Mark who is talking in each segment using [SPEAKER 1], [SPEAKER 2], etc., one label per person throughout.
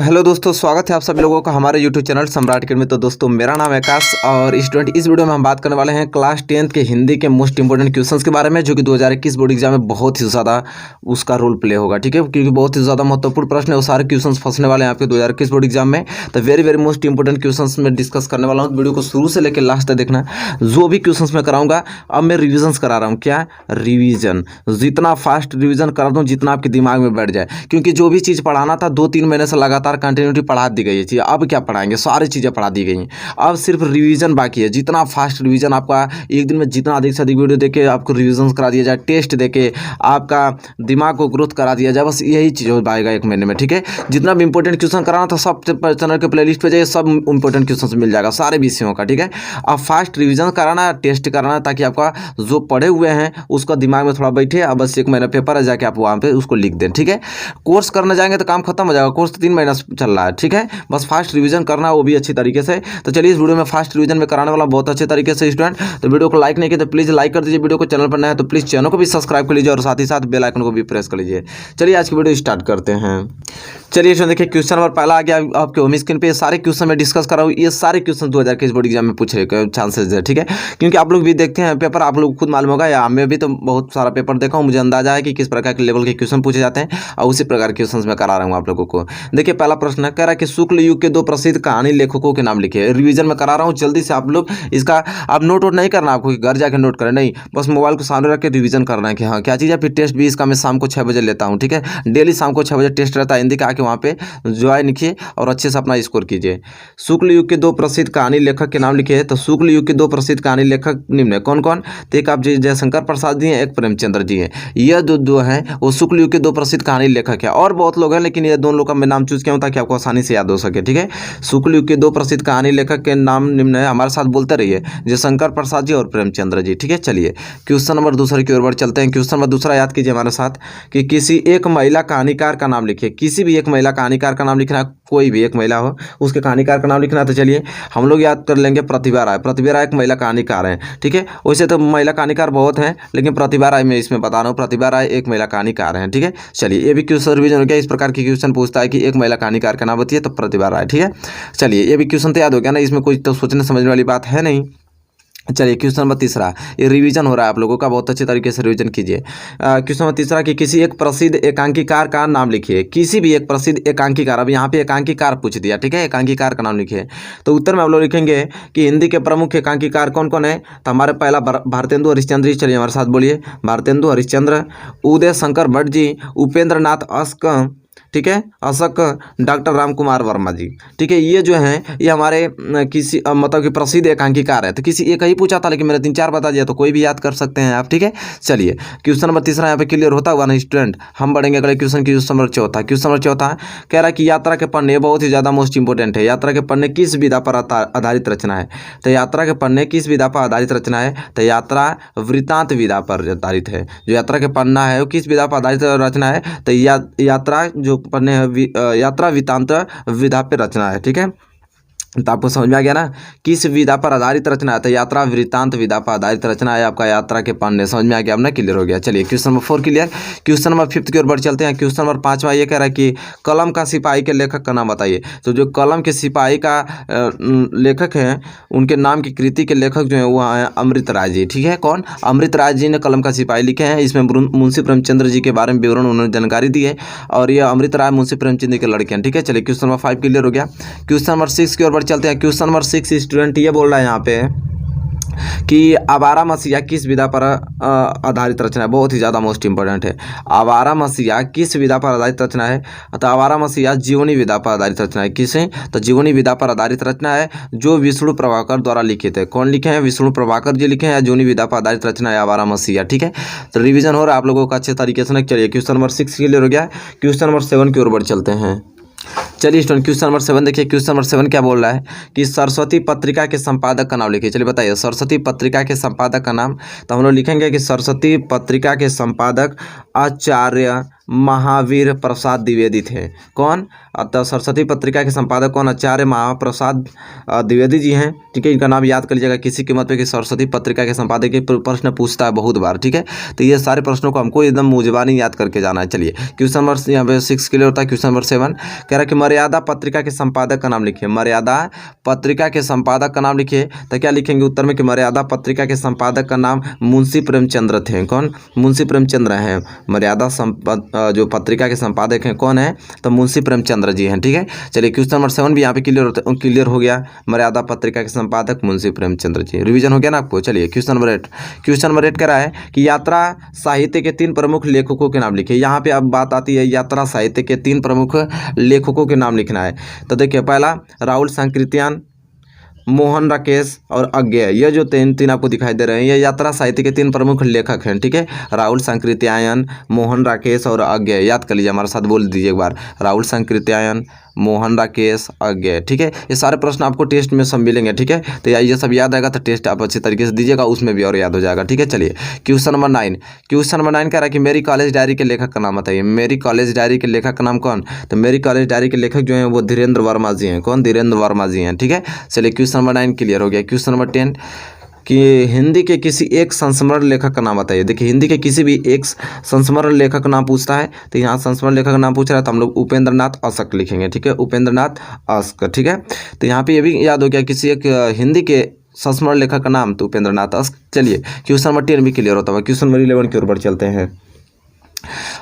[SPEAKER 1] Hello दोस्तों, स्वागत है आप सभी लोगों का हमारे यूट्यूब चैनल सम्राट अकेडमी। तो दोस्तों, मेरा नाम है आकाश और स्टूडेंट इस वीडियो में हम बात करने वाले हैं क्लास 10th के हिंदी के मोस्ट इंपोर्टेंट क्वेश्चंस के बारे में, जो कि 2021 बोर्ड एग्जाम में बहुत ही ज़्यादा उसका रोल प्ले होगा। ठीक है, क्योंकि बहुत ही ज़्यादा महत्वपूर्ण प्रश्न है, वो सारे क्वेश्चन फंसने वाले हैं आपके 2021 बोर्ड एग्जाम में। तो वेरी मोस्ट इंपोर्टेंट क्वेश्चन में डिस्कस करने वाला हूँ। वीडियो को शुरू से लेकर लास्ट तक देखना। जो भी क्वेश्चन मैं कराऊंगा, अब मैं रिविजन करा रहा हूँ। क्या रिविजन? जितना फास्ट रिविजन करा दूँ, जितना आपके दिमाग में बैठ जाए, क्योंकि जो भी चीज़ पढ़ाना था 2-3 महीने से लगातार कंटिन्यूटी पढ़ा दी गई है चीज़। अब क्या पढ़ाएंगे, सारी चीज़ें पढ़ा दी गई हैं, अब सिर्फ रिवीजन बाकी है। जितना फास्ट रिवीजन आपका एक दिन में जितना अधिक से अधिक वीडियो देके आपको रिवीजन करा दिया जाए, टेस्ट देके आपका दिमाग को ग्रोथ करा दिया जाए, बस यही चीज़ हो पाएगा एक महीने में। ठीक है, जितना भी इंपॉर्टेंट क्वेश्चन कराना था सब चैनल के प्लेलिस्ट पे जाइए, सब इंपॉर्टेंट क्वेश्चन मिल जाएगा सारे विषयों का। ठीक है, अब फास्ट रिवीजन कराना, टेस्ट कराना, ताकि आपका जो पढ़े हुए हैं उसका दिमाग में थोड़ा बैठे। अब बस एक महीना पेपर है, जाके आप वहाँ पे उसको लिख दें। ठीक है, कोर्स करने जाएंगे तो काम खत्म हो जाएगा, कोर्स 3 महीना चल रहा है। ठीक है, बस फास्ट रिवीजन करना, वो भी अच्छी तरीके से। तो चलिए, इस वीडियो में फास्ट रिवीजन में कराने वाला बहुत अच्छे तरीके से स्टूडेंट। तो वीडियो को लाइक नहीं किया तो प्लीज़ लाइक कर दीजिए। वीडियो को चैनल पर नया है तो प्लीज़ चैनल को भी सब्सक्राइब कर लीजिए और साथ ही साथ बेल आइकन को भी प्रेस कर लीजिए। चलिए, आज की वीडियो स्टार्ट करते हैं। चलिए स्टूडेंट, देखिए क्वेश्चन नंबर पहला आ गया आपके होम स्क्रीन पे। ये सारे क्वेश्चन मैं डिस्कस कर रहा हूँ, ये सारे क्वेश्चन 2021 बोर्ड एग्जाम में पूछे के चांसेस है। ठीक है, क्योंकि आप लोग भी देखते हैं पेपर, आप लोग खुद मालूम होगा, या मैं भी तो बहुत सारा पेपर देखा हूँ, मुझे अंदाजा है कि किस प्रकार के लेवल के क्वेश्चन पूछे जाते हैं, और उसी प्रकार के क्वेश्चन मैं करा रहा हूँ आप लोगों को। देखिए, पहला प्रश्न कह रहा है कि शुक्ल युग के 2 प्रसिद्ध कहानी लेखकों के नाम लिखिए। रिवीजन में करा रहा हूँ, जल्दी से आप लोग इसका आप नोट नहीं करना, आपको घर जाकर नोट करें नहीं, बस मोबाइल को सामने रख के रिवीजन करना है कि हाँ क्या चीज़ है। फिर टेस्ट भी इसका मैं शाम को 6 बजे लेता हूँ। ठीक है, डेली शाम को 6 बजे टेस्ट रहता है हिंदी का, आके वहाँ पे ज्वाइन लिखिए और अच्छे से अपना स्कोर कीजिए। शुक्ल युग के 2 प्रसिद्ध कहानी लेखक के नाम लिखिए। तो शुक्ल युग के 2 प्रसिद्ध कहानी लेखक निम्न है, कौन कौन? तो एक आप जयशंकर प्रसाद जी हैं, एक प्रेमचंद्र जी हैं। यह दो हैं वो शुक्ल युग के 2 प्रसिद्ध कहानी लेखक है। और बहुत लोग हैं, लेकिन ये दोनों लोग का मैं नाम चूज किया हूँ ताकि आपको आसानी से याद हो सके। ठीक है, शुक्ल युग के 2 प्रसिद्ध कहानी लेखक के नाम निम्न है, हमारे साथ बोलते रहिए, जयशंकर प्रसाद जी और प्रेमचंद्र जी। ठीक है, चलिए क्वेश्चन नंबर दूसरे की ओर बढ़ चलते हैं। क्वेश्चन नंबर दूसरा याद कीजिए हमारे साथ कि किसी एक महिला कहानीकार का नाम लिखिए। किसी भी एक महिला कहानीकार का नाम लिखना, कोई भी एक महिला हो उसके कहानीकार का नाम लिखना। तो चलिए हम लोग याद कर लेंगे प्रतिभा राय। प्रतिभा राय एक महिला कहानीकार हैं। ठीक है, वैसे तो महिला कहानीकार बहुत हैं, लेकिन प्रतिभा राय मैं इसमें बता रहा हूँ, प्रतिभा राय एक महिला कहानीकार हैं। ठीक है, चलिए ये भी क्वेश्चन रिवीजन हो गया। इस प्रकार की क्वेश्चन पूछता है कि एक महिला कहानीकार का नाम बताइए, तो प्रतिभा राय। ठीक है, चलिए ये भी क्वेश्चन तो याद हो गया ना, इसमें कोई तो सोचने समझने वाली बात है नहीं। चलिए क्वेश्चन नंबर तीसरा, ये रिवीजन हो रहा है आप लोगों का, बहुत अच्छे तरीके से रिवीजन कीजिए। क्वेश्चन नंबर तीसरा कि किसी एक प्रसिद्ध एकांकीकार का नाम लिखिए। किसी भी एक प्रसिद्ध एकांकीकार, अब यहाँ पे एकांकीकार पूछ दिया। ठीक है, एकांकीकार का नाम लिखिए। तो उत्तर में आप लोग लिखेंगे कि हिंदी के प्रमुख एकांकीकार कौन कौन है। तो हमारे पहला भारतेंदु हरिश्चंद्र जी, चलिए हमारे साथ बोलिए, भारतेंदु हरिश्चंद्र, उदय शंकर भट्ट जी, उपेंद्र नाथ अश्क, ठीक है, अशक, डॉक्टर राम कुमार वर्मा जी। ठीक है, ये जो हैं ये हमारे किसी मतलब कि प्रसिद्ध एकांकीकार है। तो किसी एक ही पूछा था, लेकिन मैंने 3-4 बता दिया, तो कोई भी याद कर सकते हैं आप। ठीक है, चलिए क्वेश्चन नंबर तीसरा यहाँ पे क्लियर होता हुआ ना स्टूडेंट। हम बढ़ेंगे अगले क्वेश्चन की। क्वेश्चन नंबर चौथा, क्वेश्चन नंबर चौथा कह रहा है कि यात्रा के पन्ने, बहुत ही ज़्यादा मोस्ट इंपॉर्टेंट है, यात्रा के पन्ने किस विधा पर आधारित रचना है। तो यात्रा के पन्ने किस विधा पर आधारित रचना है। तो यात्रा वृत्तांत विधा पर आधारित है। जो यात्रा के पन्ना है वो किस विधा पर आधारित रचना है। तो यात्रा जो पन्ने हैं यात्रा वृत्तांत विधा पे रचना है। ठीक है, तो आपको समझ में आ गया ना, किस विधा पर आधारित रचना है। तो यात्रा वृत्तांत विधा पर आधारित रचना है आपका यात्रा के पन्ने। समझ में आ गया, अब ना क्लियर हो गया। चलिए question number 4 clear. Question number 5 की ओर बढ़ चलते हैं। क्वेश्चन नंबर 5वां ये कह रहा है कि कलम का सिपाही के लेखक का नाम बताइए। तो जो कलम के सिपाही का लेखक हैं, उनके नाम की कृति के लेखक जो है वो हैं अमृत राय जी। ठीक है, कौन? अमृत राय जी ने कलम का सिपाही लिखे हैं। इसमें मुंशी प्रेमचंद्र जी के बारे में विवरण उन्होंने जानकारी दी है, और ये अमृत राय मुंशी प्रेमचंद के लड़के हैं। ठीक है, चलिए क्वेश्चन नंबर 5 क्लियर हो गया। क्वेश्चन नंबर 6 की ओर चलते हैं। क्वेश्चन नंबर 6 स्टूडेंट ये बोल रहा है यहाँ पे कि आवारा मसीहा किस विधा पर आधारित रचना है। बहुत ही ज़्यादा मोस्ट इंपॉर्टेंट है। आवारा मसीहा किस विधा पर आधारित रचना है। तो आवारा मसीहा जीवनी विधा पर आधारित रचना है। किसे? तो जीवनी विधा पर आधारित रचना है, जो विष्णु प्रभाकर द्वारा लिखित है। कौन लिखे हैं? विष्णु प्रभाकर जी लिखे हैं। जीवनी विधा पर आधारित रचना है आवारा मसीहा। ठीक है, तो रिविजन हो रहा है आप लोगों का अच्छे तरीके से। चलिए क्वेश्चन नंबर 6 क्लियर हो गया। क्वेश्चन नंबर 7 की ओर बढ़ चलते हैं। चलिए स्टूडेंट क्वेश्चन नंबर 7 देखिए। क्वेश्चन नंबर 7 क्या बोल रहा है कि सरस्वती पत्रिका के संपादक का नाम लिखिए। चलिए बताइए, सरस्वती पत्रिका के संपादक का नाम। तो हम लोग लिखेंगे कि सरस्वती पत्रिका के संपादक आचार्य महावीर प्रसाद द्विवेदी थे। कौन? अतः सरस्वती पत्रिका के संपादक कौन? आचार्य महाप्रसाद द्विवेदी जी हैं। ठीक है, इनका नाम याद कर लीजिएगा। किसी कीमत पे कि सरस्वती पत्रिका के संपादक के प्रश्न पूछता है बहुत बार। ठीक है, तो ये सारे प्रश्नों को हमको एकदम मुजबानी याद करके जाना है। चलिए क्वेश्चन नंबर यहाँ पे 6 के लिए होता है। क्वेश्चन नंबर 7 कह रहा है कि मर्यादा पत्रिका के संपादक का नाम लिखिए। मर्यादा पत्रिका के संपादक का नाम लिखिए। तो क्या लिखेंगे उत्तर में कि मर्यादा पत्रिका के संपादक का नाम मुंशी प्रेमचंद्र थे। कौन? मुंशी प्रेमचंद्र हैं। मर्यादा जो पत्रिका के संपादक हैं कौन है? तो मुंशी प्रेमचंद्र जी हैं। ठीक है, चलिए क्वेश्चन नंबर 7 भी यहाँ पे क्लियर हो गया। मर्यादा पत्रिका के संपादक मुंशी प्रेमचंद्र जी। रिवीजन हो गया ना आपको। चलिए क्वेश्चन नंबर 8। क्वेश्चन नंबर 8 कह रहा है कि यात्रा साहित्य के 3 प्रमुख लेखकों के नाम लिखिए। यहाँ पे अब बात आती है यात्रा साहित्य के 3 प्रमुख लेखकों के नाम लिखना है। तो देखिए पहला राहुल सांकृत्यायन, मोहन राकेश और अज्ञेय। ये जो तीन आपको दिखाई दे रहे हैं ये यात्रा साहित्य के 3 प्रमुख लेखक हैं। ठीक है, राहुल सांकृत्यायन, मोहन राकेश और अज्ञेय। याद कर लीजिए, हमारे साथ बोल दीजिए एक बार। राहुल सांकृत्यायन, मोहन राकेश, अज्ञेय। ठीक है, ये सारे प्रश्न आपको टेस्ट में सब मिलेंगे। ठीक है, तो ये सब याद आएगा तो टेस्ट आप अच्छे तरीके से दीजिएगा, उसमें भी और याद हो जाएगा। ठीक है, चलिए क्वेश्चन नंबर 9। क्वेश्चन नंबर 9 कह रहा है कि मेरी कॉलेज डायरी के लेखक का नाम बताइए। मेरी कॉलेज डायरी के लेखक का नाम कौन? तो मेरी कॉलेज डायरी के लेखक जो हैं वो धीरेन्द्र वर्मा जी हैं। कौन? धीरेन्द्र वर्मा जी हैं। ठीक है, चलिए क्वेश्चन नंबर 9 क्लियर हो गया। क्वेश्चन नंबर 10 कि हिंदी के किसी एक संस्मरण लेखक का नाम बताइए। देखिए हिंदी के किसी भी एक संस्मरण लेखक का नाम पूछता है, तो यहाँ संस्मरण लेखक का नाम पूछ रहा है तो हम लोग उपेंद्र नाथ अशक लिखेंगे। ठीक है, उपेंद्र नाथ अशक। ठीक है, तो यहाँ पे ये भी याद हो गया किसी एक हिंदी के संस्मरण लेखक का नाम, तो उपेंद्र नाथ अशक। चलिए क्वेश्चन नंबर 10 भी क्लियर होता है। क्वेश्चन नंबर 11 की ओर बढ़ चलते हैं।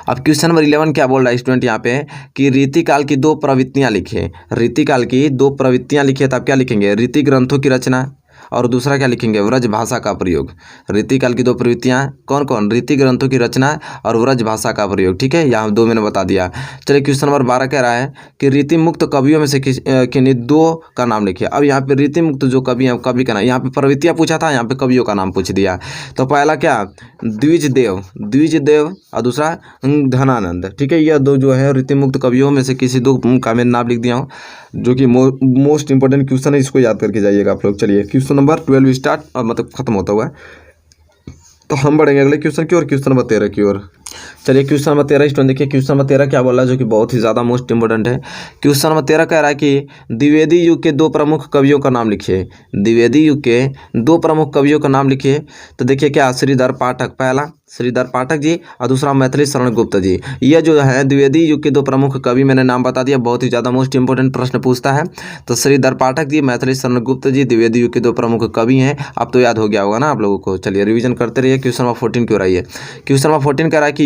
[SPEAKER 1] अब क्वेश्चन नंबर 11 क्या बोल रहा है स्टूडेंट यहाँ पे कि रीतिकाल की 2 प्रवृत्तियाँ लिखिए। रीतिकाल की 2 प्रवृत्तियाँ लिखिए, तो आप क्या लिखेंगे? रीति ग्रंथों की रचना और दूसरा क्या लिखेंगे? व्रज भाषा का प्रयोग। रीतिकाल की 2 प्रवृत्तियाँ कौन कौन? रीति ग्रंथों की रचना और व्रज भाषा का प्रयोग। ठीक है, यहाँ 2 मैंने बता दिया। चलिए क्वेश्चन नंबर 12 कह रहा है कि रीति मुक्त कवियों में से किन्हीं 2 का नाम लिखिए। अब यहाँ पे रीति मुक्त जो कवि हैं कवि का नाम, यहाँ पे प्रवृत्तियाँ पूछा था, यहाँ पे कवियों का नाम पूछ दिया। तो पहला क्या? द्विजदेव और दूसरा धनानंद। ठीक है, यह 2 जो है रीति मुक्त कवियों में से किसी 2 का मैं नाम लिख दिया हूँ, जो कि मोस्ट इंपॉर्टेंट क्वेश्चन है, इसको याद करके जाइएगा आप लोग। चलिए क्वेश्चन नंबर 12 स्टार्ट और मतलब खत्म होता हुआ है, तो हम बढ़ेंगे अगले क्वेश्चन की ओर, क्वेश्चन नंबर 13 की ओर। चलिए क्वेश्चन नंबर 13 स्टूडेंट देखिए क्वेश्चन नंबर 13 क्या बोल रहा है, जो कि बहुत ही ज़्यादा मोस्ट इंपॉर्टेंट है। क्वेश्चन नंबर 13 कह रहा है कि द्विवेदी युग के 2 प्रमुख कवियों का नाम लिखिए। द्विवेदी युग के 2 प्रमुख कवियों का नाम लिखिए। तो देखिए क्या? श्रीधर पाठक, पहला श्रीधर पाठक जी और दूसरा मैथिली शरण गुप्त जी। ये जो है द्विवेदी युग के 2 प्रमुख कवि मैंने नाम बता दिया, बहुत ही ज़्यादा मोस्ट इंपॉर्टेंट प्रश्न पूछता है। तो श्रीधर पाठक जी, मैथिली शरण गुप्त जी द्विवेदी युग के 2 प्रमुख कवि हैं। अब तो याद हो गया होगा ना आप लोगों को। चलिए रिवीजन करते रहिए। क्वेश्चन नंबर 14 की ओर आइए। क्वेश्चन नंबर 14 कह रहा है कि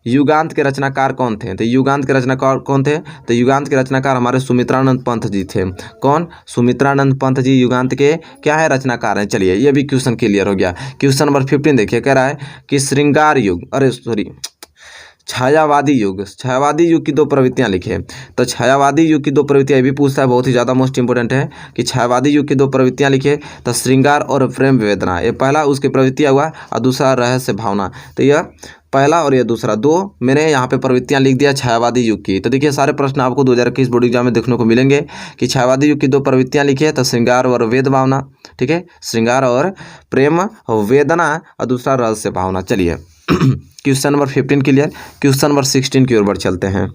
[SPEAKER 1] युगांत के रचनाकार कौन थे? तो युगांत के रचनाकार कौन थे? तो युगांत के रचनाकार हमारे सुमित्रानंद पंत जी थे। कौन? सुमित्रानंद पंत जी युगांत के क्या है? रचनाकार हैं। चलिए ये भी क्वेश्चन क्लियर हो गया। क्वेश्चन नंबर 15 देखिए, कह रहा है कि श्रृंगार युग, छायावादी युग की 2 प्रवृत्तियां लिखे। तो छायावादी युग की 2 प्रवृत्तियां ये भी पूछता है, बहुत ही ज़्यादा मोस्ट इंपॉर्टेंट है कि छायावादी युग की 2 प्रवृत्तियां लिखे। तो श्रृंगार और प्रेम विवेदना, ये पहला उसकी प्रवृत्तियां हुआ और दूसरा रहस्य भावना। तो यह पहला और ये दूसरा 2 मैंने यहाँ पे प्रवृत्तियां लिख दिया छायावादी युग की। तो देखिए सारे प्रश्न आपको 2021 बोर्ड एग्जाम में देखने को मिलेंगे कि छायावादी युग की 2 प्रवृत्तियां लिखिए। तो श्रृंगार और वेद भावना। ठीक है, श्रृंगार और प्रेम वेदना और दूसरा रहस्य भावना। चलिए question number 15 clear. Question number 16 की ओर बढ़ चलते हैं।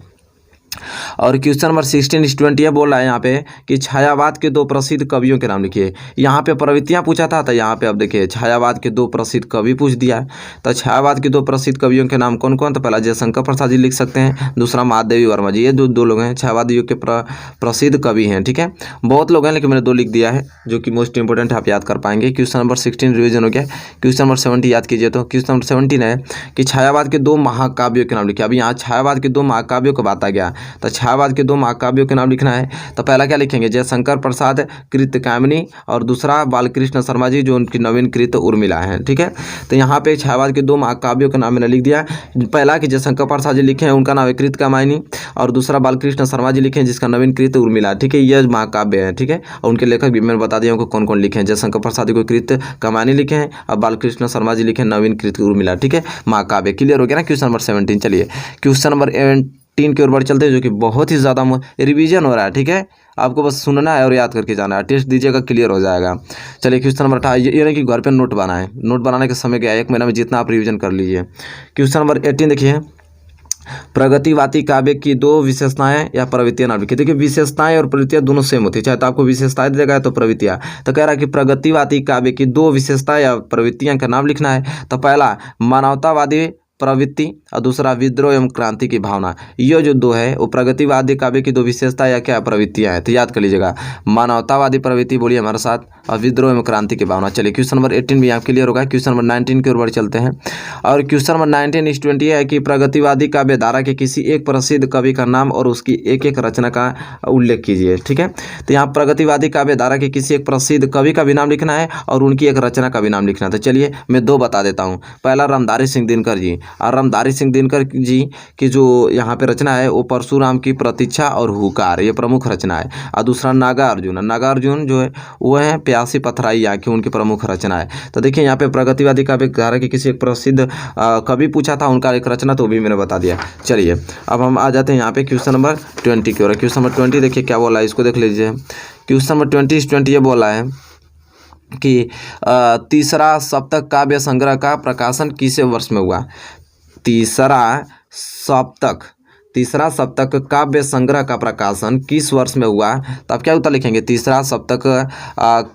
[SPEAKER 1] और क्वेश्चन नंबर 16 स्टूडेंट ये बोल रहा है यहाँ पे कि छायावाद के 2 प्रसिद्ध कवियों के नाम लिखिए। यहाँ पे प्रवृत्तियाँ पूछा था, तो यहाँ पे अब देखिए छायावाद के 2 प्रसिद्ध कवि पूछ दिया है। तो छायावाद के 2 प्रसिद्ध कवियों के नाम कौन कौन? तो पहला जयशंकर प्रसाद जी लिख सकते हैं, दूसरा महादेवी वर्मा जी। ये 2 लोग हैं छायावाद युग के प्रसिद्ध कवि हैं। ठीक है, बहुत लोग हैं लेकिन मैंने 2 लिख दिया है, जो कि मोस्ट इंपॉर्टेंट आप याद कर पाएंगे। क्वेश्चन नंबर 16 रिविजन हो गया। क्वेश्चन नंबर 17 याद कीजिए। तो क्वेश्चन नंबर 17 है कि छायावाद के 2 महाकाव्यों के नाम लिखिए। अब यहाँ छायावाद के 2 महाकाव्यों को बात आ गया, तो छायावाद के 2 महाकाव्यों के नाम लिखना है। तो पहला क्या लिखेंगे? जयशंकर प्रसाद कृत कामिनी और दूसरा बालकृष्ण शर्मा जी जो उनकी नवीन कृत उर्मिला है। ठीक है, तो यहाँ पे छायावाद के 2 महाकाव्यों के नाम मैंने लिख दिया। पहला कि जयशंकर प्रसाद जी लिखे हैं, उनका नाम है कृत कामिनी, और दूसरा बालकृष्ण शर्मा जी लिखे हैं जिसका नवीन कृत उर्मिला। ठीक है, यह महाकाव्य है। ठीक है, और उनके लेखक भी मैंने बता दिया उनको कौन कौन लिखे हैं। जयशंकर प्रसाद जी को कृत कामिनी लिखे हैं और बालकृष्ण शर्मा जी लिखे हैं नवीन कृत उर्मिला। ठीक है, महाकाव्य। क्लियर हो गया ना क्वेश्चन नंबर 17। चलिए क्वेश्चन नंबर 18 की ओर बढ़ चलते हैं, जो कि बहुत ही ज़्यादा रिवीजन हो रहा है। ठीक है, आपको बस सुनना है और याद करके जाना है, टेस्ट दीजिएगा क्लियर हो जाएगा। चलिए क्वेश्चन नंबर 18 ये नहीं कि घर पे नोट बनाएं, नोट बनाने के समय क्या 1 महीना में जितना आप रिवीजन कर लीजिए। क्वेश्चन नंबर 18 देखिए प्रगतिवादी काव्य की दो विशेषताएं या प्रवृत्तियां नाम लिखिए। देखिए विशेषताएं और प्रवृत्तियां दोनों सेम होती है, चाहे तो आपको विशेषताएं दे देगा या तो प्रवृत्तियां। तो कह रहा है कि प्रगतिवादी काव्य की दो विशेषताएं या प्रवृत्तियां का नाम लिखना है। तो पहला मानवतावादी प्रवृत्ति और दूसरा विद्रोह एवं क्रांति की भावना। ये जो दो है वो प्रगतिवादी काव्य की दो विशेषता या क्या प्रवृत्तियां हैं, तो याद कर लीजिएगा। मानवतावादी प्रवृत्ति बोलिए हमारे साथ, और विद्रोह एवं क्रांति की भावना। चलिए क्वेश्चन नंबर 18 भी यहाँ क्लियर होगा। क्वेश्चन नंबर 19 की ओर बढ़ चलते हैं। और क्वेश्चन नंबर 19 स्टूडेंट ये है कि प्रगतिवादी काव्य धारा के किसी एक प्रसिद्ध कवि का नाम और उसकी एक एक रचना का उल्लेख कीजिए। ठीक है, तो यहाँ प्रगतिवादी काव्य धारा के किसी एक प्रसिद्ध कवि का भी नाम लिखना है और उनकी एक रचना का भी नाम लिखना है। तो चलिए मैं दो बता देता हूँ। पहला रामधारी सिंह दिनकर जी, और रामधारी सिंह दिनकर जी की जो यहाँ पे रचना है वो परशुराम की प्रतीक्षा और हुकार, ये प्रमुख रचना है। और दूसरा नागार्जुन जो है वो है प्यासी पथराई यहाँ की उनकी प्रमुख रचना है। तो देखिए यहाँ पे प्रगतिवादी काव्य धारा के किसी एक प्रसिद्ध कवि पूछा था, उनका एक रचना तो भी मैंने बता दिया। चलिए अब हम आ जाते हैं यहाँ पे क्वेश्चन नंबर 20 की ओर। क्वेश्चन नंबर 20 देखिए क्या बोला है, इसको देख लीजिए। क्वेश्चन नंबर 20 ये बोला है कि तीसरा सप्तक काव्य संग्रह का प्रकाशन किस वर्ष में हुआ। तीसरा सप्तक काव्य संग्रह का प्रकाशन किस वर्ष में हुआ। तो आप क्या उत्तर लिखेंगे, तीसरा सप्तक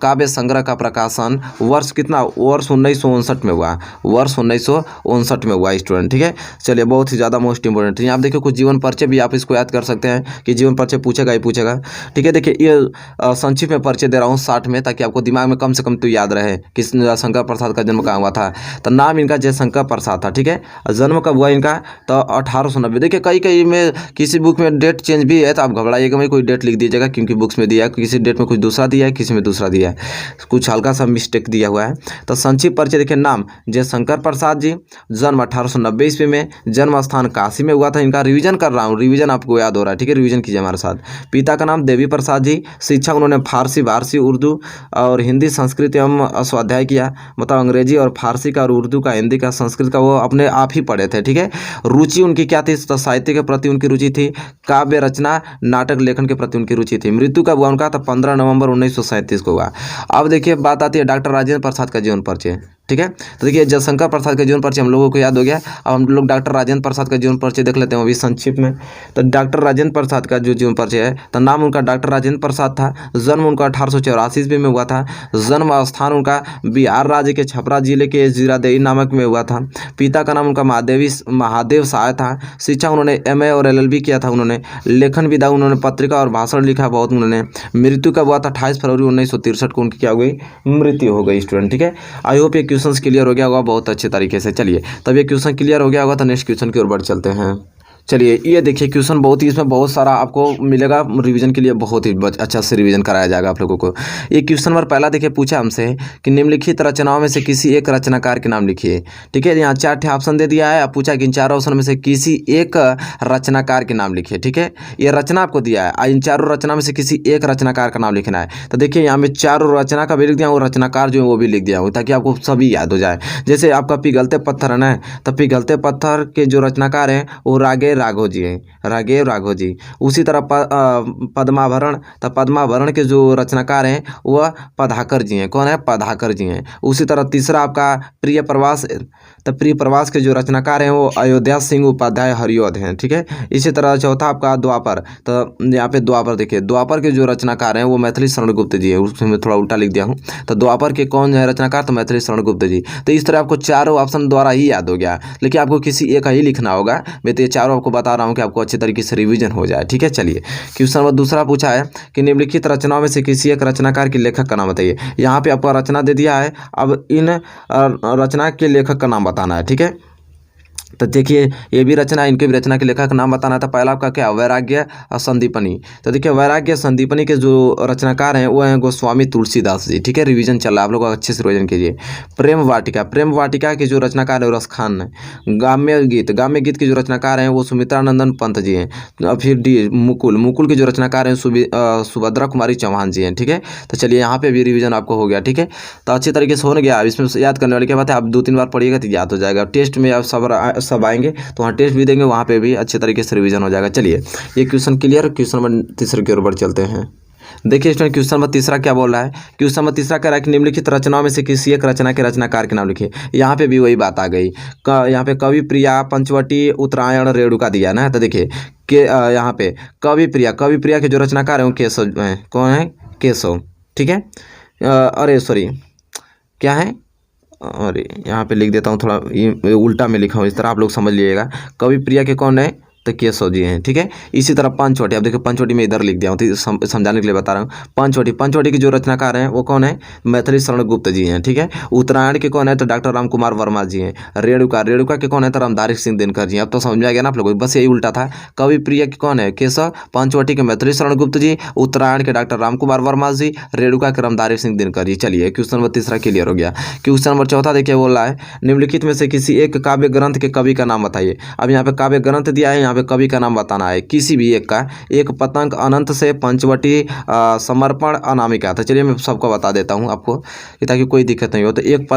[SPEAKER 1] काव्य संग्रह का प्रकाशन वर्ष कितना, वर्ष 1959 में हुआ, वर्ष 1959 में हुआ स्टूडेंट। ठीक है, चलिए बहुत ही ज़्यादा मोस्ट इंपोर्टेंट है। यहाँ आप देखिए कुछ जीवन परिचय भी आप इसको याद कर सकते हैं कि जीवन परिचय पूछेगा ही पूछेगा। ठीक है, देखिए ये संक्षिप्त में परिचय दे रहा हूँ 60 में, ताकि आपको दिमाग में कम से कम तो याद रहे कि शंकर प्रसाद का जन्म कहाँ हुआ था। तो नाम इनका जयशंकर प्रसाद था। ठीक है, जन्म कब हुआ इनका, तो 1890। देखिए कई में किसी बुक में डेट चेंज भी है तो आप घबराइएगा, मैं कोई डेट लिख दीजिएगा क्योंकि बुक्स में दिया है, किसी डेट में कुछ दूसरा दिया है, किसी में दूसरा दिया है, कुछ हल्का सा मिस्टेक दिया हुआ है। तो संक्षिप्त परिचय देखिए, नाम जयशंकर प्रसाद जी, जन्म 1890 ईस्वी में, जन्म स्थान काशी में हुआ था इनका। रिवीजन कर रहा हूँ, रिवीजन आपको याद हो रहा है। ठीक है, रिवीजन कीजिए हमारे साथ। पिता का नाम देवी प्रसाद जी, शिक्षा उन्होंने फारसी, उर्दू और हिंदी, संस्कृत एवं स्वाध्याय किया। मतलब अंग्रेजी और फारसी का और उर्दू का, हिंदी का, संस्कृत का वो अपने आप ही पढ़े थे। ठीक है, रुचि उनकी क्या थी, तो साहित्य के प्रति उनकी रुचि थी, काव्य रचना नाटक लेखन के प्रति उनकी रुचि थी। मृत्यु कब हुआ उनका, तो 15 नवंबर 1937 को हुआ। अब देखिए बात आती है डॉक्टर राजेंद्र प्रसाद का जीवन परिचय। ठीक है, तो देखिए जयशंकर प्रसाद का जीवन परिचय हम लोगों को याद हो गया। अब हम लोग डॉक्टर राजेंद्र प्रसाद का जीवन परिचय देख लेते हैं, वो भी संक्षिप्त में। तो डॉक्टर राजेंद्र प्रसाद का जो जीवन परिचय है, तो नाम उनका डॉक्टर राजेंद्र प्रसाद था, जन्म उनका 1884 ईस्वी में हुआ था, जन्म स्थान उनका बिहार राज्य के छपरा जिले के जीरादेई नामक में हुआ था। पिता का नाम उनका महादेव सहाय था। शिक्षा उन्होंने MA और LLB किया था उन्होंने। लेखन विधा उन्होंने पत्रिका और भाषण लिखा बहुत उन्होंने। मृत्यु कब हुआ था, 28 फरवरी 1963 को उनकी क्या हो गई, मृत्यु हो गई स्टूडेंट। ठीक है, आई होप ये क्वेश्चन क्लियर हो गया होगा बहुत अच्छे तरीके से। चलिए तब ये क्वेश्चन क्लियर हो गया होगा तो नेक्स्ट क्वेश्चन की ओर बढ़ चलते हैं। चलिए ये देखिए क्वेश्चन बहुत ही, इसमें बहुत सारा आपको मिलेगा, रिवीजन के लिए बहुत ही अच्छा से रिवीजन कराया जाएगा आप लोगों को। ये क्वेश्चन नंबर पहला देखिए पूछा हमसे कि निम्नलिखित रचनाओं में से किसी एक रचनाकार के नाम लिखिए। ठीक है, यहाँ 4 ऑप्शन दे दिया है। अब पूछा कि इन 4 ऑप्शन में से किसी एक रचनाकार के नाम लिखिए। ठीक है, ये रचना आपको दिया है, इन चारों रचना में से किसी एक रचनाकार का नाम लिखना है। तो देखिए यहाँ में चारों रचना का भी लिख दिया हूँ, रचनाकार जो है वो भी लिख दिया हूँ, ताकि आपको सभी याद हो जाए। जैसे आपका पिघलते पत्थर है ना, तो पिघलते पत्थर के जो रचनाकार हैं वो रागे राघव जी हैं, राघेव राघव जी। उसी तरह पद्माभरण, तो पद्माभरण के जो रचनाकार हैं वह पधाकर जी हैं। कौन है, पधाकर जी हैं। उसी तरह तीसरा आपका प्रिय प्रवास, तो प्रिय प्रवास के जो रचनाकार हैं वो अयोध्या सिंह उपाध्याय हरिऔध हैं। ठीक है, इसी तरह चौथा आपका द्वापर, तो यहाँ पे द्वापर देखिए, द्वापर के जो रचनाकार हैं वो मैथिली शरण गुप्त जी है। उसमें मैं थोड़ा उल्टा लिख दिया हूँ, तो द्वापर के कौन है रचनाकार, तो मैथिली शरण गुप्त जी। तो इस तरह आपको चारों ऑप्शन द्वारा ही याद हो गया, लेकिन आपको किसी एक ही लिखना होगा। मैं तो ये चारों आपको बता रहा हूँ कि आपको अच्छे तरीके से रिवीजन हो जाए। ठीक है, चलिए क्वेश्चन नंबर दूसरा पूछा है कि निम्नलिखित रचनाओं में से किसी एक रचनाकार के लेखक का नाम बताइए। यहाँ पे आपको रचना दे दिया है, अब इन रचना के लेखक का नाम बताना है। ठीक है, तो देखिए ये भी रचना, इनके भी रचना के लेखक का नाम बताना था। पहला आपका क्या, वैराग्य संदीपनी। तो देखिए वैराग्य संदीपनी के जो रचनाकार हैं वो हैं गोस्वामी तुलसीदास जी। ठीक है, रिवीजन चल रहा है, आप लोग अच्छे से रिवीजन कीजिए। प्रेम वाटिका के जो रचनाकार है वो रसखान है। ग्राम्य गीत के जो रचनाकार हैं वो सुमित्रानंदन पंत जी हैं। फिर डी मुकुल के जो रचनाकार हैं सुभद्रा कुमारी चौहान जी हैं। ठीक है, तो चलिए यहाँ पे भी रिवीजन आपको हो गया। ठीक है, तो अच्छे तरीके से हो गया। इसमें याद करने वाली क्या बात है, आप 2-3 बार पढ़िएगा तो याद हो जाएगा। टेस्ट में आप सब आएंगे तो वहाँ टेस्ट भी देंगे, वहाँ पे भी अच्छे तरीके से रिवीजन हो जाएगा। चलिए ये क्वेश्चन क्लियर। क्वेश्चन नंबर तीसरे की ओर बढ़ चलते हैं। देखिए स्टूडेंट क्वेश्चन नंबर तीसरा क्या बोल रहा है। क्वेश्चन नंबर तीसरा कह रहा है कि निम्नलिखित रचनाओं में से किसी एक रचना के रचनाकार के नाम लिखिए। यहाँ पे भी वही बात आ गई। यहाँ पे कवि प्रिया, पंचवटी, उत्तरायण, रेणुका दिया ना। तो देखिए कि यहाँ पे कवि प्रिया के जो रचनाकार हैं वो केशव हैं। कौन है? केशव। ठीक है। अरे सॉरी, क्या है, अरे यहाँ पे लिख देता हूँ, थोड़ा उल्टा में लिखा हूँ, इस तरह आप लोग समझ लीजिएगा। कवि प्रिया के कौन है? तो केशव जी हैं। ठीक है। इसी तरह पंचवटी, अब देखिए पंचवटी में इधर लिख दिया हूँ तो समझाने के लिए बता रहा हूँ। पंचवटी के जो रचनाकार हैं वो कौन है? मैथिली शरण गुप्त जी हैं। ठीक है। उत्तरायण के कौन है? तो डॉक्टर राम कुमार वर्मा जी हैं। रेणुका के कौन है? तो रामधारी सिंह दिनकर जी। अब तो समझ में आ गया ना आप लोगों को, बस यही उल्टा था। कवि प्रिया के कौन है? केशव। पंचवटी के मैथिली शरण गुप्त जी। उत्तरायण के डॉक्टर राम कुमार वर्मा जी। रेणुका के रामधारी सिंह दिनकर जी। चलिए क्वेश्चन नंबर तीसरा क्लियर हो गया। क्वेश्चन नंबर चौथा देखिए बोल रहा है निम्नलिखित में से किसी एक काव्य ग्रंथ के कवि का नाम बताइए। अब यहाँ पे काव्य ग्रंथ दिया है, यहाँ पे कवि का नाम बताना है किसी भी एक का। एक पतंग अनंत से, पंचवटी, समर्पण, अनामिका। तो चलिए मैं सबको बता देता हूँ आपको ताकि कोई दिक्कत नहीं हो। तो एक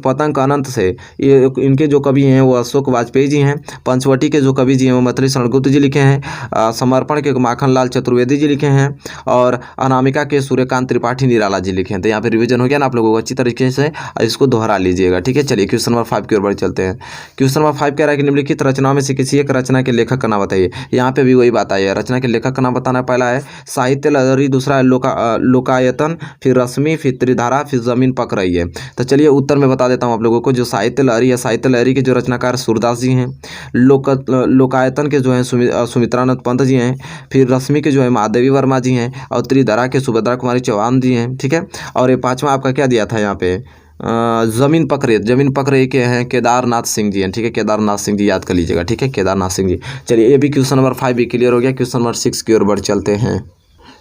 [SPEAKER 1] पतंग अनंत से ये इनके जो कवि हैं वो अशोक वाजपेयी जी हैं। पंचवटी के जो कवि जी हैं वो मैथिली शरण गुप्त जी लिखे हैं। समर्पण के माखनलाल चतुर्वेदी जी लिखे हैं। और अनामिका के सूर्यकांत त्रिपाठी निराला जी लिखे हैं। तो यहाँ पे रिवीजन हो गया ना आप लोगों को, अच्छी तरीके से इसको दोहरा लीजिएगा। ठीक है। चलिए क्वेश्चन नंबर 5 की ओर बढ़ चलते हैं। क्वेश्चन नंबर 5 कह रहा है कि निम्नलिखित रचनाओं में से किसी एक रचना के लेखक का नाम बताइए। यहाँ पे भी वही बात आई है, रचना के लेखक का नाम बताना। पहला है साहित्य लहरी, दूसरा है लोकायतन, फिर रश्मि, फिर त्रिधारा, फिर जमीन पक रही है। तो चलिए उत्तर में बता देता हूँ आप लोगों को। जो साहित्य लहरी है, साहित्य लहरी के जो रचनाकार सूरदास जी हैं। लोकायतन के जो हैं सुमित्रानंद पंत जी हैं। फिर रश्मि के जो है महादेवी वर्मा जी हैं। और त्रिधारा के सुभद्रा कुमारी चौहान जी हैं। ठीक है। और ये पांचवा आपका क्या दिया था यहाँ पे? जमीन पकरे के हैं केदारनाथ सिंह जी हैं। ठीक है। केदारनाथ सिंह जी याद कर लीजिएगा। ठीक है। केदारनाथ सिंह जी। चलिए ये भी क्वेश्चन नंबर 5 भी क्लियर हो गया। क्वेश्चन नंबर 6 की ओर बढ़ चलते हैं।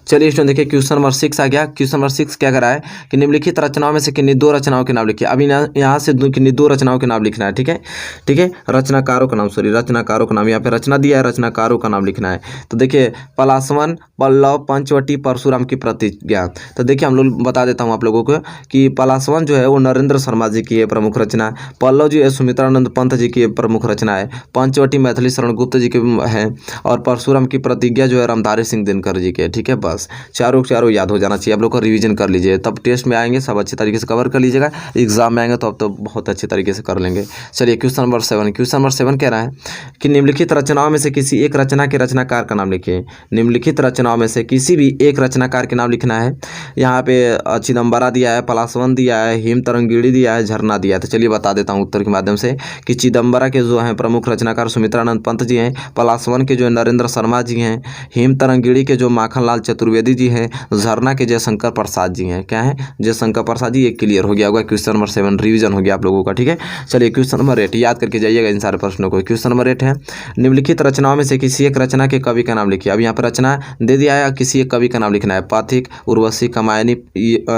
[SPEAKER 1] चलिए स्टूडेंट देखिए क्वेश्चन नंबर 6 आ गया। क्वेश्चन नंबर 6 क्या कर रहा है कि निम्नलिखित रचनाओं में से किन्हीं दो रचनाओं के नाम लिखिए। अभी यहाँ से किन्हीं दो रचनाओं के नाम लिखना है। ठीक है। ठीक है। रचनाकारों का नाम, रचनाकारों का नाम, यहाँ पे रचना दिया है, रचनाकारों का नाम लिखना है। तो देखिए पलाशवन, पल्लव, पंचवटी, परशुराम की प्रतिज्ञा। तो देखिए हम लोग बता देता हूँ आप लोगों को कि पलाशवन जो है वो नरेंद्र शर्मा जी की प्रमुख रचना। पल्लव जो है सुमित्रानंद पंत जी की प्रमुख रचना है। पंचवटी मैथिली शरण गुप्त जी की है। और परशुराम की प्रतिज्ञा जो है रामधारी सिंह दिनकर जी के। ठीक है। बस चारों याद हो जाना चाहिए आप लोग को, रिवीजन कर लीजिए, तब टेस्ट में आएंगे सब अच्छे तरीके से कवर कर लीजिएगा। एग्जाम में आएंगे तो अब तो बहुत अच्छे तरीके से कर लेंगे। चलिए क्वेश्चन नंबर 7। क्वेश्चन नंबर 7 कह रहा है कि निम्नलिखित रचनाओं में से किसी एक रचना के रचनाकार का नाम लिखिए। निम्नलिखित रचनाओं में से किसी भी एक रचनाकार के नाम लिखना है। यहाँ पे चिदम्बरा दिया है, पलाशवन दिया है, हिम तरंगिणी दिया है, झरना दिया है। तो चलिए बता देता हूँ उत्तर के माध्यम से कि चिदम्बरा के जो हैं प्रमुख रचनाकार सुमित्रानंद पंत जी हैं। पलाशवन के जो नरेंद्र शर्मा जी हैं। हिम तरंगिणी के जो माखनलाल चतुर्वेदी जी हैं। झरना के जयशंकर प्रसाद जी हैं। क्या है? जयशंकर प्रसाद जी। ये क्लियर हो गया होगा। क्वेश्चन नंबर 7 रिवीजन हो गया आप लोगों का। ठीक है। चलिए क्वेश्चन नंबर 8 याद करके जाइएगा इन सारे प्रश्नों को। क्वेश्चन नंबर 8 है निम्नलिखित रचनाओं में से किसी एक रचना के कवि का नाम लिखिए। अब यहाँ पर रचना दे दिया है, किसी एक कवि का नाम लिखना है। पथिक, उर्वशी, कामायनी,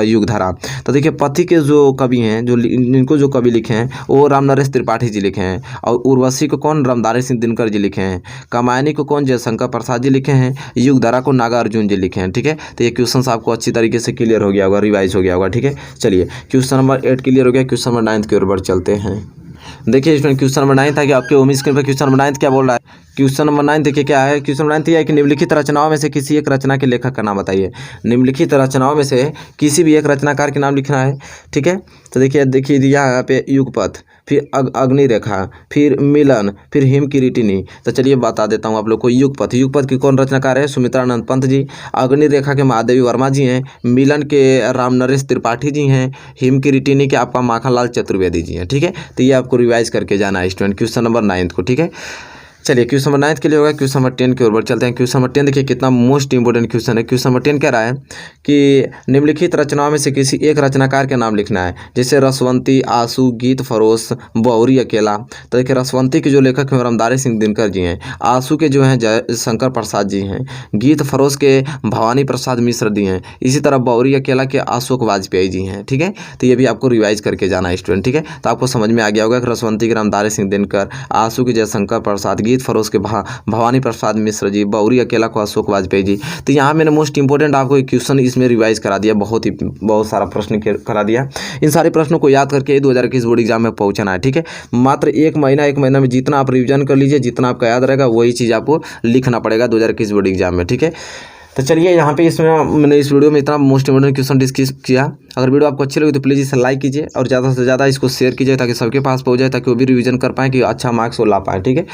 [SPEAKER 1] युगधारा। तो देखिए पथिक के जो कवि हैं, जो इनको जो कवि लिखे हैं वो रामनरेश त्रिपाठी जी लिखे हैं। और उर्वशी को कौन? रामधारी सिंह दिनकर जी लिखे हैं। कामायनी को कौन? जयशंकर प्रसाद जी लिखे हैं। युगधारा को नागार्जुन जी लिखे हैं। ठीक है। तो ये क्वेश्चन आपको अच्छी तरीके से क्लियर हो गया होगा, रिवाइज हो गया होगा। ठीक है। चलिए क्वेश्चन नंबर 8 क्लियर हो गया। क्वेश्चन नंबर 9 की ओर बढ़ चलते हैं। देखिए स्टूडेंट क्वेश्चन नंबर 9 था कि आपके होम स्क्रीन पर क्वेश्चन नंबर 9 क्या बोल रहा है। क्वेश्चन नंबर 9 देखिए क्या है। क्वेश्चन नंबर 9 यह है कि निम्नलिखित रचनाओं में से किसी एक रचना के लेखक का नाम बताइए। निम्नलिखित रचनाओं में से किसी भी एक रचनाकार के नाम लिखना है। ठीक है। तो देखिए दिया यहाँ पे युगपथ, फिर अग्निरेखा, फिर मिलन, फिर हिम किरीटिनी। तो चलिए बता देता हूँ आप लोग को। युगपथ की कौन रचनाकार है? सुमित्रानंद पंत जी। अग्निरेखा के महादेवी वर्मा जी हैं। मिलन के रामनरेश त्रिपाठी जी हैं। हिम किरीटिनी के आपका माखनलाल चतुर्वेदी जी हैं। ठीक है। तो ये आपको रिवाइज करके जाना है स्टूडेंट क्वेश्चन नंबर 9 को। ठीक है। चलिए क्वेश्चन नंबर 9 के लिए होगा। क्वेश्चन नंबर 10 की ओर बढ़ चलते हैं। क्वेश्चन नंबर 10 देखिए कितना मोस्ट इंपोर्टेंट क्वेश्चन है। क्वेश्चन नंबर 10 कह रहा है कि निम्नलिखित रचनाओं में से किसी एक रचनाकार के नाम लिखना है। जैसे रसवंती, आंसू, गीत फरोश, बहुरी अकेला। तो देखिए रसवंती के जो लेखक हैं रामधारी सिंह दिनकर जी हैं। आंसू के जो हैं जयशंकर प्रसाद जी हैं। गीत फरोश के भवानी प्रसाद मिश्र जी हैं। इसी तरह बहुरी अकेला के अशोक वाजपेयी जी हैं। ठीक है। तो ये भी आपको रिवाइज करके जाना है स्टूडेंट। ठीक है। तो आपको समझ में आ गया होगा कि रसवंती के रामधारी सिंह दिनकर, आंसू के जयशंकर प्रसाद, गीत फरोश के भवानी प्रसाद मिश्र जी, बहुरी अकेला को अशोक वाजपेयी जी। तो यहाँ मैंने मोस्ट इंपोर्टेंट आपको एक क्वेश्चन इसमें रिवाइज करा दिया, बहुत सारा प्रश्न करा दिया। इन सारे प्रश्नों को याद करके 2021 बोर्ड एग्जाम में पहुंचना है। ठीक है। मात्र एक महीना में जितना आप रिविजन कर लीजिए, जितना आपका याद रहेगा वही चीज़ आपको लिखना पड़ेगा 2021 बोर्ड एग्जाम में। ठीक है। तो चलिए यहाँ पे इसमें मैंने इस वीडियो में इतना मोस्ट इम्पोर्टेंट क्वेश्चन डिस्कस किया। अगर वीडियो आपको अच्छी लगी तो प्लीज़ इसे लाइक कीजिए और ज़्यादा से ज़्यादा इसको शेयर कीजिए ताकि सबके पास पहुँच जाए, ताकि वो भी रिवीजन कर पाएँ कि अच्छा मार्क्स वो ला पाएँ। ठीक है,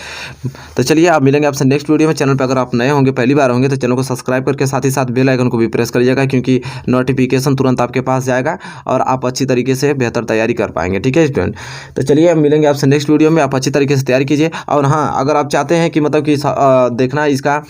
[SPEAKER 1] तो चलिए आप मिलेंगे आपसे नेक्स्ट वीडियो में। चैनल पर अगर आप नए होंगे, पहली बार होंगे, तो चैनल को सब्सक्राइब करके साथ ही साथ बेल आइकन को भी प्रेस करिएगा, क्योंकि नोटिफिकेशन तुरंत आपके पास जाएगा और आप अच्छी तरीके से बेहतर तैयारी कर पाएंगे। ठीक है स्टूडेंट, तो चलिए हम मिलेंगे आपसे नेक्स्ट वीडियो में। आप अच्छी तरीके से तैयारी कीजिए। और हाँ, अगर आप चाहते हैं कि मतलब कि देखना इसका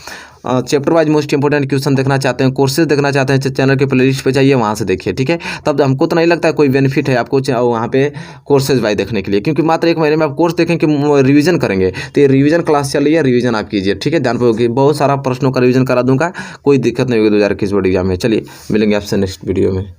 [SPEAKER 1] chapter wise most important question देखना चाहते हैं, कोर्सेज देखना चाहते हैं, चैनल के प्लेलिस्ट पे जाइए, वहाँ से देखिए। ठीक है, तब हमको तो नहीं लगता है कोई बेनिफिट है आपको वहाँ पे कोर्सेज वाइज देखने के लिए, क्योंकि मात्र 1 महीने में आप कोर्स देखें कि रिवीजन करेंगे, तो ये रिवीजन क्लास चल रही है, रिवीजन आप कीजिए। ठीक है, ध्यान पे बहुत सारा प्रश्नों का रिवीजन करा दूंगा, कोई दिक्कत नहीं होगी 2021 बोर्ड एग्जाम में। चलिए मिलेंगे आपसे नेक्स्ट वीडियो में।